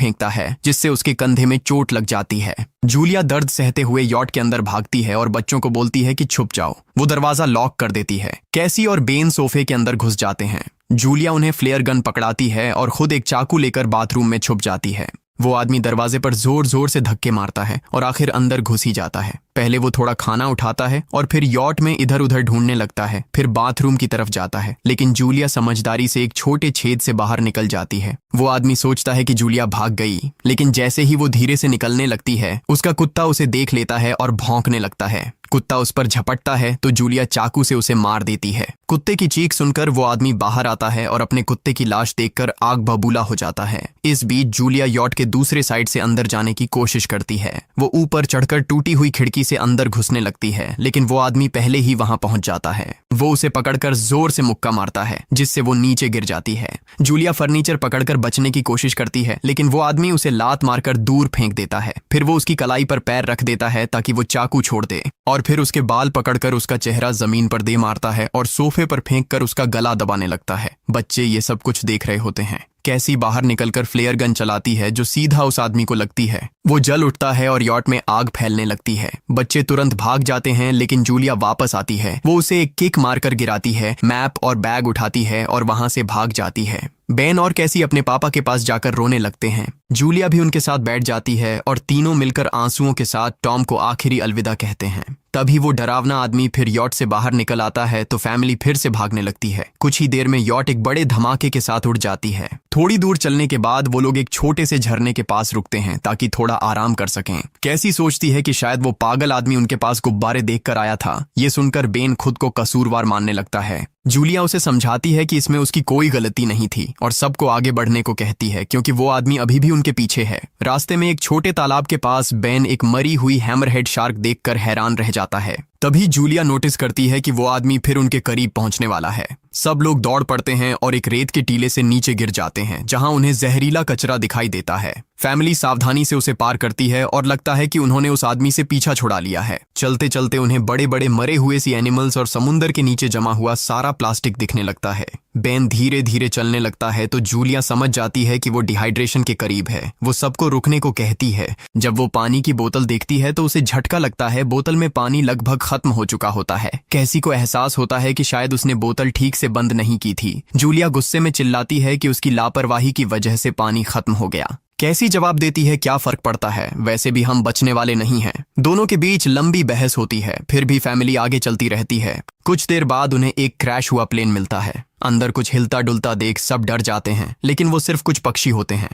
फेंकता है जिससे उसके कंधे में चोट लग जाती है। जूलिया दर्द सहते हुए यॉट के अंदर भागती है और बच्चों को बोलती है कि छुप जाओ। वो दरवाजा लॉक कर देती है। कैसी और बेन सोफे के अंदर घुस जाते हैं। जूलिया उन्हें फ्लेयर गन पकड़ाती है और खुद एक चाकू लेकर बाथरूम में छुप जाती है। वो आदमी दरवाजे पर जोर जोर से धक्के मारता है और आखिर अंदर घुस ही जाता है। पहले वो थोड़ा खाना उठाता है और फिर यॉट में इधर उधर ढूंढने लगता है, फिर बाथरूम की तरफ जाता है, लेकिन जूलिया समझदारी से एक छोटे छेद से बाहर निकल जाती है। वो आदमी सोचता है कि जूलिया भाग गई, लेकिन जैसे ही वो धीरे से निकलने लगती है उसका कुत्ता उसे देख लेता है और भौंकने लगता है। कुत्ता उस पर झपटता है तो जूलिया चाकू से उसे मार देती है। कुत्ते की चीख सुनकर वो आदमी बाहर आता है और अपने कुत्ते की लाश देखकर आग बबूला हो जाता है। इस बीच जूलिया यॉट के दूसरे साइड से अंदर जाने की कोशिश करती है। वो ऊपर चढ़कर टूटी हुई खिड़की से अंदर घुसने लगती है, लेकिन वो आदमी पहले ही वहां पहुंच जाता है। वो उसे पकड़कर जोर से मुक्का मारता है जिससे वो नीचे गिर जाती है। जूलिया फर्नीचर पकड़कर बचने की कोशिश करती है, लेकिन वो आदमी उसे लात मारकर दूर फेंक देता है। फिर वो उसकी कलाई पर पैर रख देता है ताकि वो चाकू छोड़ दे और फिर उसके बाल पकड़कर उसका चेहरा जमीन पर दे मारता है और सोफे पर फेंककर उसका गला दबाने लगता है। बच्चे ये सब कुछ देख रहे होते हैं। कैसी बाहर निकलकर फ्लेयर गन चलाती है जो सीधा उस आदमी को लगती है। वो जल उठता है और यॉट में आग फैलने लगती है। बच्चे तुरंत भाग जाते हैं, लेकिन जूलिया वापस आती है। वो उसे एक किक मारकर गिराती है, मैप और बैग उठाती है और वहां से भाग जाती है। बेन और कैसी अपने पापा के पास जाकर रोने लगते हैं। जूलिया भी उनके साथ बैठ जाती है और तीनों मिलकर आंसुओं के साथ टॉम को आखिरी अलविदा कहते हैं। तभी वो डरावना आदमी फिर यॉट से बाहर निकल आता है तो फैमिली फिर से भागने लगती है। कुछ ही देर में यॉट एक बड़े धमाके के साथ उड़ जाती है। थोड़ी दूर चलने के बाद वो लोग एक छोटे से झरने के पास रुकते हैं ताकि थोड़ा आराम कर सकें। कैसी सोचती है कि शायद वो पागल आदमी उनके पास गुब्बारे देखकर आया था। ये सुनकर बेन खुद को कसूरवार मानने लगता है। जूलिया उसे समझाती है कि इसमें उसकी कोई गलती नहीं थी और सबको आगे बढ़ने को कहती है क्योंकि वो आदमी अभी भी उनके पीछे है। रास्ते में एक छोटे तालाब के पास बेन एक मरी हुई हैमरहेड शार्क देखकर हैरान रह जाता है। तभी जूलिया नोटिस करती है कि वो आदमी फिर उनके करीब पहुंचने वाला है। सब लोग दौड़ पड़ते हैं और एक रेत के टीले से नीचे गिर जाते हैं जहां उन्हें जहरीला कचरा दिखाई देता है। फैमिली सावधानी से उसे पार करती है और लगता है कि उन्होंने उस आदमी से पीछा छुड़ा लिया है। चलते चलते उन्हें बड़े बड़े मरे हुए सी एनिमल्स और समुंदर के नीचे जमा हुआ सारा प्लास्टिक दिखने लगता है। बेन धीरे धीरे चलने लगता है तो जूलिया समझ जाती है कि वो डिहाइड्रेशन के करीब है। वो सबको रुकने को कहती है। जब वो पानी की बोतल देखती है तो उसे झटका लगता है। बोतल में पानी लगभग खत्म हो चुका होता है। कैसी को एहसास होता है कि शायद उसने बोतल ठीक से बंद नहीं की थी। जूलिया गुस्से में चिल्लाती है कि उसकी लापरवाही की वजह से पानी खत्म हो गया। कैसी जवाब देती है, क्या फर्क पड़ता है, वैसे भी हम बचने वाले नहीं हैं। दोनों के बीच लंबी बहस होती है, फिर भी फैमिली आगे चलती रहती है। कुछ देर बाद उन्हें एक क्रैश हुआ प्लेन मिलता है। अंदर कुछ हिलता डुलता देख सब डर जाते हैं, लेकिन वो सिर्फ कुछ पक्षी होते हैं।